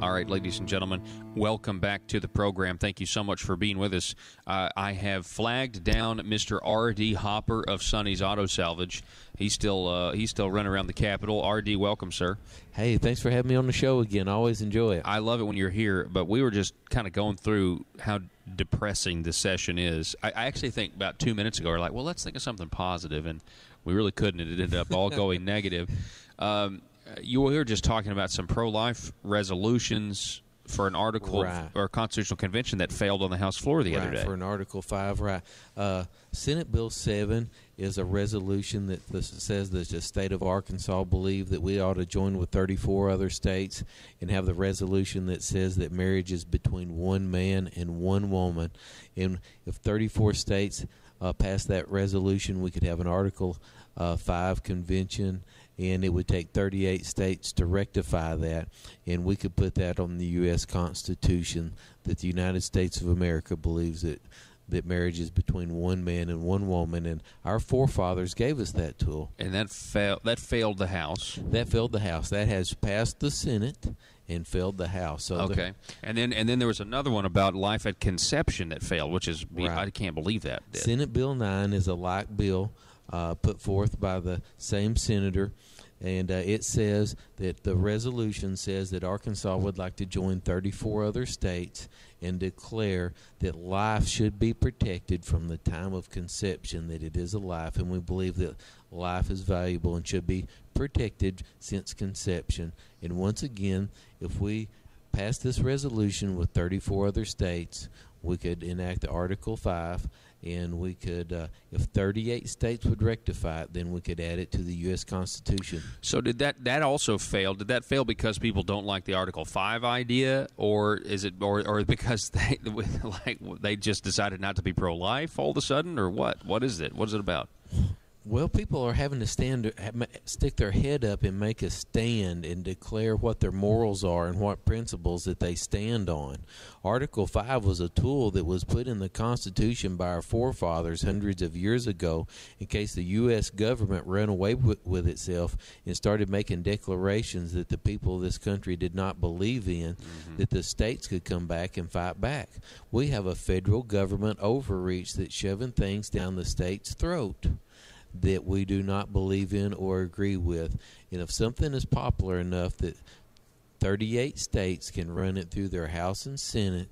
All right, ladies and gentlemen, welcome back to the program. Thank you so much for being with us. I have flagged down Mr. R.D. Hopper of Sonny's Auto Salvage. He's still running around the Capitol. R.D., welcome, sir. Hey, thanks for having me on the show again. I always enjoy it. I love it when you're here, but we were just kind of going through how depressing the session is. I actually think about 2 minutes ago, we're like, well, let's think of something positive, and we really couldn't. It ended up all going negative. You were just talking about some pro-life resolutions for an article or a constitutional convention that failed on the House floor the other day. For an Article 5, right. Senate Bill 7 is a resolution that says that the state of Arkansas believe that we ought to join with 34 other states and have the resolution that says that marriage is between one man and one woman. And if 34 states pass that resolution, we could have an Article 5 convention, and it would take 38 states to rectify that, and we could put that on the U.S. Constitution, that the United States of America believes that marriage is between one man and one woman, and our forefathers gave us that tool. And that failed the House. That failed the House. That has passed the Senate and failed the House. So okay. And then there was another one about life at conception that failed, which is, right. I can't believe that. Senate Bill 9 is a like bill put forth by the same senator, and it says that the resolution says that Arkansas would like to join 34 other states and declare that life should be protected from the time of conception, that it is a life, and we believe that life is valuable and should be protected since conception. And once again, if we pass this resolution with 34 other states, we could enact Article 5, and we could, if 38 states would rectify it, then we could add it to the U.S. Constitution. So did that also fail? Did that fail because people don't like the Article 5 idea, or is it, or because they just decided not to be pro-life all of a sudden, or what? What is it? What is it about? Well, people are having to stick their head up and make a stand and declare what their morals are and what principles that they stand on. Article 5 was a tool that was put in the Constitution by our forefathers hundreds of years ago in case the U.S. government ran away with itself and started making declarations that the people of this country did not believe in, that the states could come back and fight back. We have a federal government overreach that's shoving things down the state's throat that we do not believe in or agree with. And if something is popular enough that 38 states can run it through their House and Senate,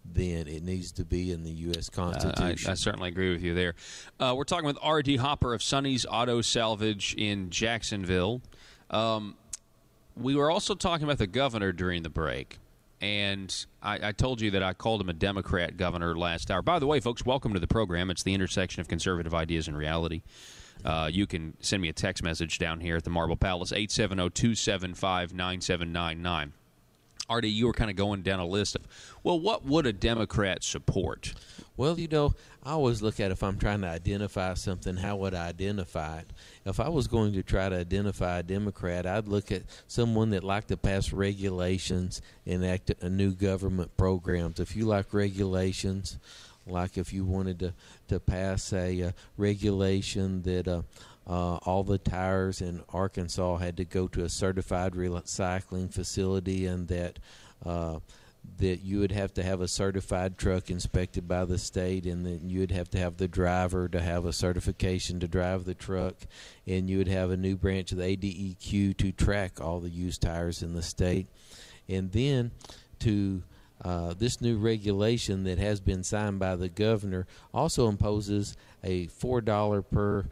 then it needs to be in the U.S. Constitution. I certainly agree with you there. We're talking with R.D. Hopper of Sonny's Auto Salvage in Jacksonville. We were also talking about the governor during the break. And I told you that I called him a Democrat governor last hour. By the way, folks, welcome to the program. It's the intersection of conservative ideas and reality. You can send me a text message down here at the Marble Palace, 870-275-9799. Artie, you were kind of going down a list of, well, what would a Democrat support? Well, I always look at if I'm trying to identify something, how would I identify it? If I was going to try to identify a Democrat, I'd look at someone that liked to pass regulations and enact a new government programs. If you like regulations, like if you wanted to pass a regulation that all the tires in Arkansas had to go to a certified recycling facility, and that you would have to have a certified truck inspected by the state, and then you would have to have the driver to have a certification to drive the truck, and you would have a new branch of the ADEQ to track all the used tires in the state. And then to this new regulation that has been signed by the governor also imposes a $4 per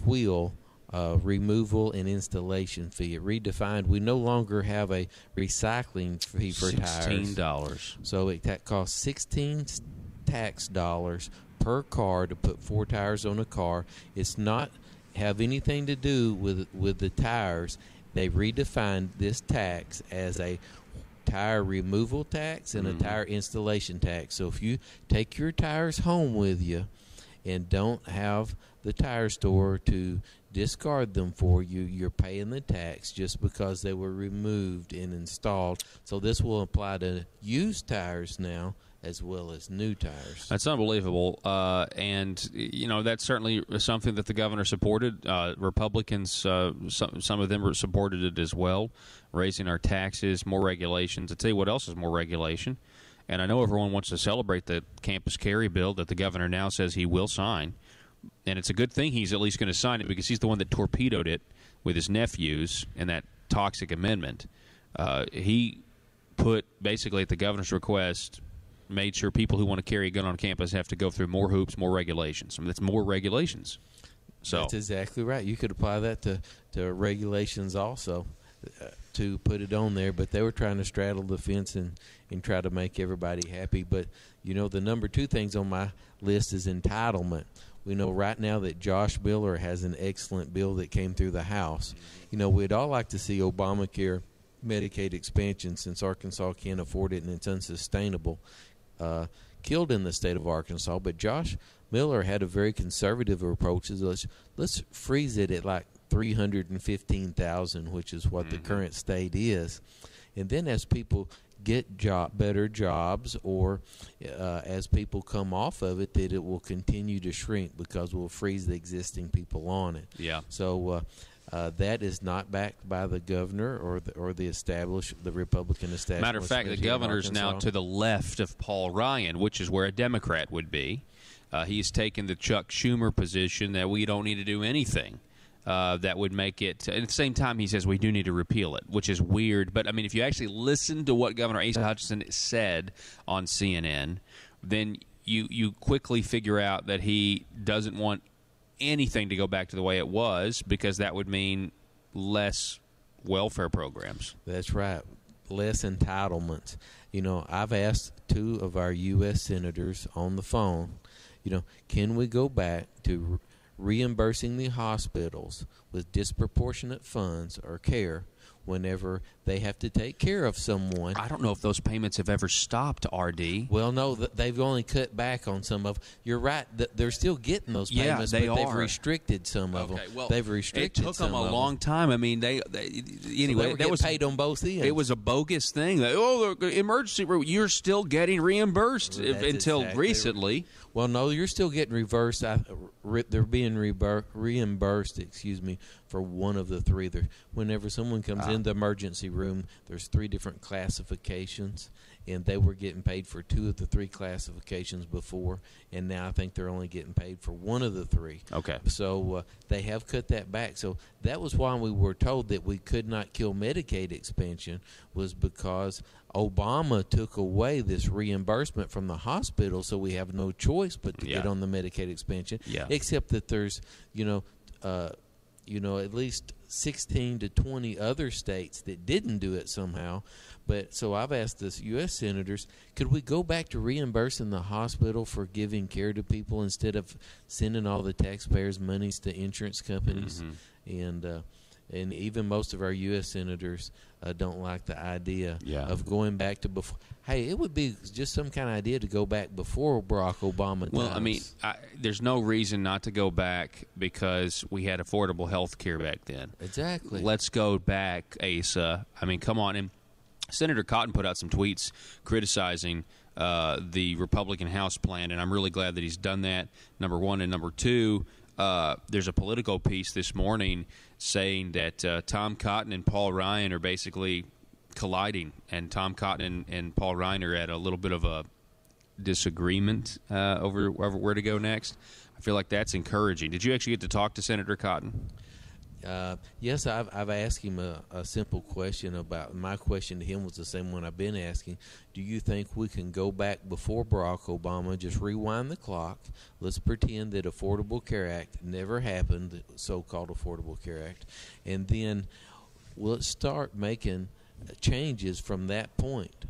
wheel removal and installation fee. It redefined. We no longer have a recycling fee for tires. $16. So it costs 16 tax dollars per car to put 4 tires on a car. It's not have anything to do with the tires. They redefined this tax as a tire removal tax and a tire installation tax. So if you take your tires home with you and don't have the tire store to discard them for you, you're paying the tax just because they were removed and installed. So this will apply to used tires now as well as new tires. That's unbelievable. And, that's certainly something that the governor supported. Republicans, some of them supported it as well, raising our taxes, more regulations. I'll tell you what else is more regulation. And I know everyone wants to celebrate the campus carry bill that the governor now says he will sign. And it's a good thing he's at least going to sign it because he's the one that torpedoed it with his nephews in that toxic amendment. He put, basically at the governor's request, made sure people who want to carry a gun on campus have to go through more hoops, more regulations. I mean, that's more regulations. So that's exactly right. You could apply that to regulations also to put it on there, but they were trying to straddle the fence and try to make everybody happy. But, the number 2 things on my list is entitlement. We know right now that Josh Miller has an excellent bill that came through the House. We'd all like to see Obamacare, Medicaid expansion, since Arkansas can't afford it and it's unsustainable, killed in the state of Arkansas. But Josh Miller had a very conservative approach. Let's freeze it at like 315,000, which is what the current state is. And then as people get better jobs, or as people come off of it, that it will continue to shrink because we'll freeze the existing people on it. Yeah. So that is not backed by the governor or the Republican establishment. Matter of fact, the governor's now to the left of Paul Ryan, which is where a Democrat would be. He's taken the Chuck Schumer position that we don't need to do anything that would make it. At the same time, he says we do need to repeal it, which is weird. But, I mean, if you actually listen to what Governor Asa Hutchinson said on CNN, then you quickly figure out that he doesn't want anything to go back to the way it was, because that would mean less welfare programs. That's right. Less entitlements. I've asked 2 of our U.S. senators on the phone, can we go back to reimbursing the hospitals with disproportionate funds or care whenever they have to take care of someone. I don't know if those payments have ever stopped, RD. Well, no, they've only cut back on some of. You're right. They're still getting those payments, but they've restricted some of them. Well, they've restricted. It took them a long time. I mean, anyway, so they were paid on both ends. It was a bogus thing. The emergency room, you're still getting reimbursed until recently. Well, no, you're still getting reversed. They're being reimbursed. For one of the 3. Whenever someone comes in the emergency room, there's 3 different classifications, and they were getting paid for 2 of the 3 classifications before, and now I think they're only getting paid for 1 of the 3. Okay. So they have cut that back. So that was why we were told that we could not kill Medicaid expansion, was because Obama took away this reimbursement from the hospital, so we have no choice but to get on the Medicaid expansion, except that there's, at least 16 to 20 other states that didn't do it somehow. But so I've asked the U.S. senators, could we go back to reimbursing the hospital for giving care to people instead of sending all the taxpayers' monies to insurance companies? Mm-hmm. And even most of our U.S. senators don't like the idea of going back to before. Hey, it would be just some kind of idea to go back before Barack Obama times. Well, I mean, there's no reason not to go back because we had affordable health care back then. Exactly. Let's go back, Asa. I mean, come on. And Senator Cotton put out some tweets criticizing the Republican House plan, and I'm really glad that he's done that, number one. And number two, there's a Politico piece this morning saying that Tom Cotton and Paul Ryan are basically colliding, and Tom Cotton and Paul Ryan are at a little bit of a disagreement over where to go next. I feel like that's encouraging. Did you actually get to talk to Senator Cotton? Yes, I've asked him a simple question about. My question to him was the same one I've been asking. Do you think we can go back before Barack Obama, just rewind the clock? Let's pretend that Affordable Care Act never happened, the so-called Affordable Care Act, and then let's start making changes from that point.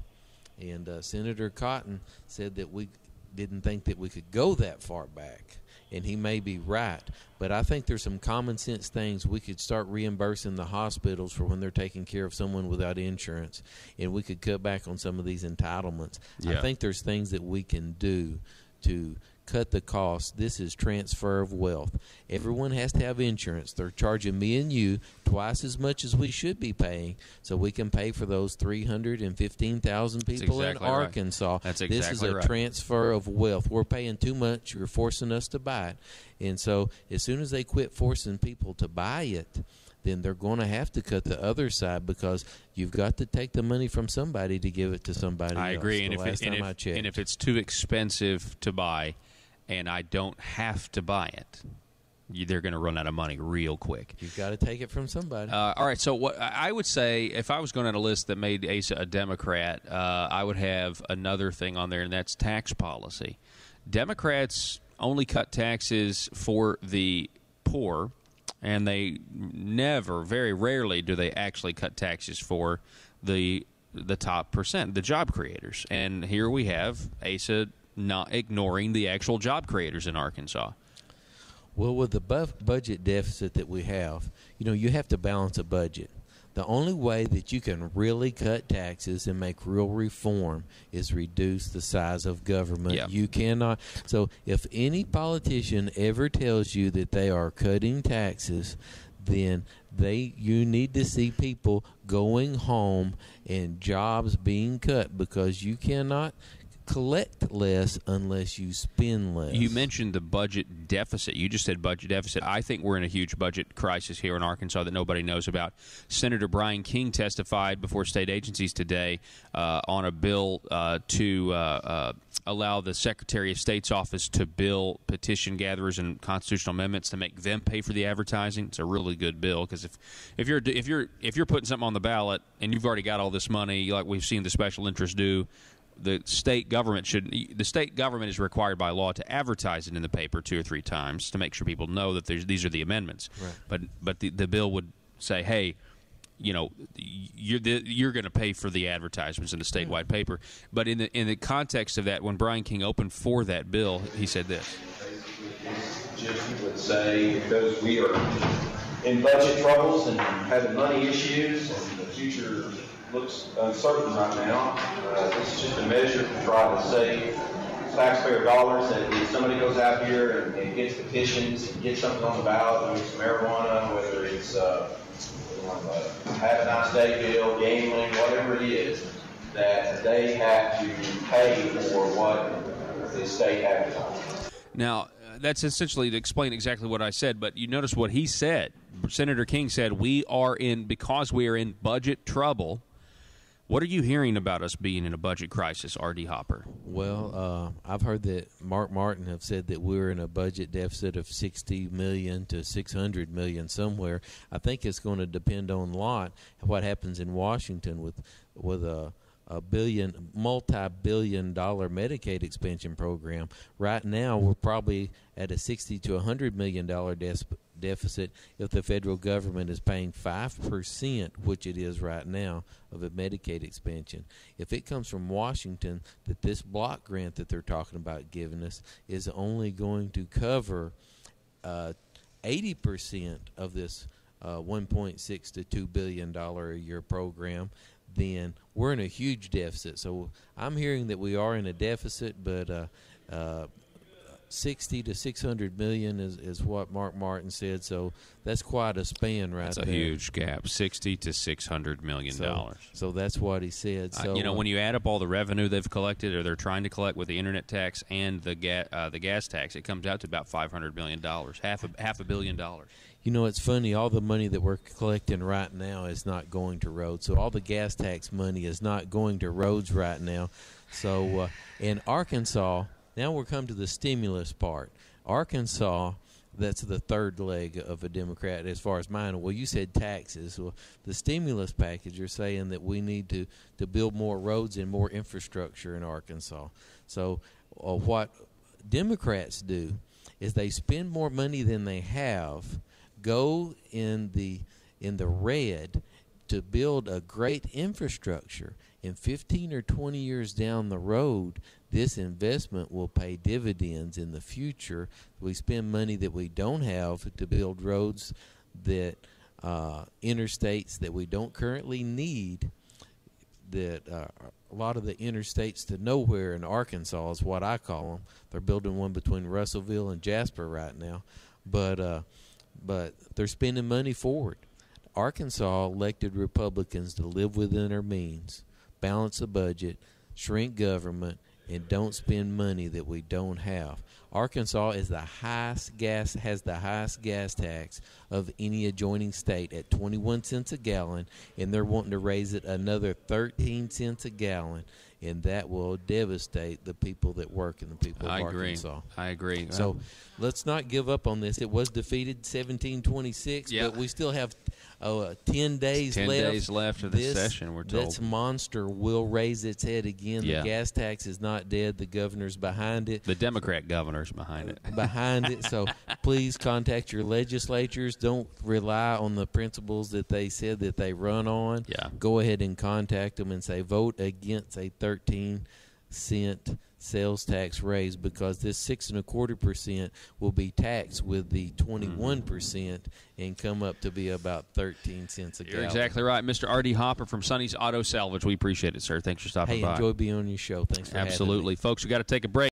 And Senator Cotton said that we didn't think that we could go that far back. And he may be right, but I think there's some common sense things. We could start reimbursing the hospitals for when they're taking care of someone without insurance, and we could cut back on some of these entitlements. I think there's things that we can do to cut the cost. This is transfer of wealth. Everyone has to have insurance. They're charging me and you twice as much as we should be paying, so we can pay for those 315,000 people exactly in right. Arkansas. That's exactly This is a right. transfer of wealth. We're paying too much. You're forcing us to buy it. And so as soon as they quit forcing people to buy it, then they're going to have to cut the other side, because you've got to take the money from somebody to give it to somebody else. I agree. And if it's too expensive to buy, and I don't have to buy it, they're going to run out of money real quick. You've got to take it from somebody. All right. So what I would say, if I was going on a list that made Asa a Democrat, I would have another thing on there, and that's tax policy. Democrats only cut taxes for the poor, and they never, very rarely, do they actually cut taxes for the top percent, the job creators. And here we have Asa not ignoring the actual job creators in Arkansas. Well, with the budget deficit that we have, you have to balance a budget. The only way that you can really cut taxes and make real reform is reduce the size of government. Yeah. You cannot. So if any politician ever tells you that they are cutting taxes, then you need to see people going home and jobs being cut, because you cannot collect less unless you spend less. You mentioned the budget deficit. You just said budget deficit. I think we're in a huge budget crisis here in Arkansas that nobody knows about. Senator Brian King testified before state agencies today on a bill to allow the Secretary of State's office to bill petition gatherers and constitutional amendments to make them pay for the advertising. It's a really good bill, because if you're putting something on the ballot and you've already got all this money, like we've seen the special interests do, the state government is required by law to advertise it in the paper 2 or 3 times to make sure people know that these are the amendments. Right. But the bill would say, hey, you're going to pay for the advertisements in the statewide paper. But in the context of that, when Brian King opened for that bill, he said this. Jim would say, because we are in budget troubles and having money issues, and the future looks uncertain right now. This is just a measure to try to save taxpayer dollars. That if somebody goes out here and gets petitions and gets something on the ballot, whether it's marijuana, whether it's have a nice day bill, gambling, whatever it is, that they have to pay for what the state advertises. Now, that's essentially to explain exactly what I said, but you notice what he said. Senator King said, because we are in budget trouble. What are you hearing about us being in a budget crisis, R.D. Hopper? Well, I've heard that Mark Martin have said that we're in a budget deficit of $60 million to $600 million somewhere. I think it's going to depend on what happens in Washington with a multi-billion-dollar Medicaid expansion program. Right now, we're probably at a $60 to $100 million deficit if the federal government is paying 5%, which it is right now, of a Medicaid expansion. If it comes from Washington that this block grant that they're talking about giving us is only going to cover 80% of this $1.6 to $2 billion a year program, then we're in a huge deficit. So I'm hearing that we are in a deficit, but 60 to 600 million is what Mark Martin said. So that's quite a span right there. That's a huge gap, $60 to $600 million. So that's what he said. So when you add up all the revenue they've collected, or they're trying to collect with the internet tax and the gas tax, it comes out to about $500 million, half a billion dollars. It's funny, all the money that we're collecting right now is not going to roads. So all the gas tax money is not going to roads right now. So in Arkansas, now we're come to the stimulus part. Arkansas, that's the third leg of a Democrat as far as mine. Well, you said taxes. Well, the stimulus package, you're saying that we need to build more roads and more infrastructure in Arkansas. So what Democrats do is they spend more money than they have, go in the red to build a great infrastructure. In 15 or 20 years down the road, this investment will pay dividends in the future. We spend money that we don't have to build roads, that interstates that we don't currently need, that a lot of the interstates to nowhere in Arkansas is what I call them. They're building one between Russellville and Jasper right now, but they're spending money forward. Arkansas elected Republicans to live within their means, balance the budget, shrink government, and don't spend money that we don't have. Arkansas has the highest gas tax of any adjoining state at 21 cents a gallon, and they're wanting to raise it another 13 cents a gallon, and that will devastate the people that work and the people of Arkansas. I agree. So let's not give up on this. It was defeated 17-26, but we still have 10 days 10 left. days left of the session, we're told. This monster will raise its head again. Yeah. The gas tax is not dead. The governor's behind it. The Democrat governor's behind it. So please contact your legislatures. Don't rely on the principles that they said that they run on. Yeah. Go ahead and contact them and say, vote against a 13-cent sales tax raise, because this 6.25% will be taxed with the 21% and come up to be about 13 cents a gallon. You're exactly right. Mr. R.D. Hopper from Sonny's Auto Salvage. We appreciate it, sir. Thanks for stopping by. Hey, enjoy being on your show. Thanks for having me. Absolutely. Folks, we got to take a break.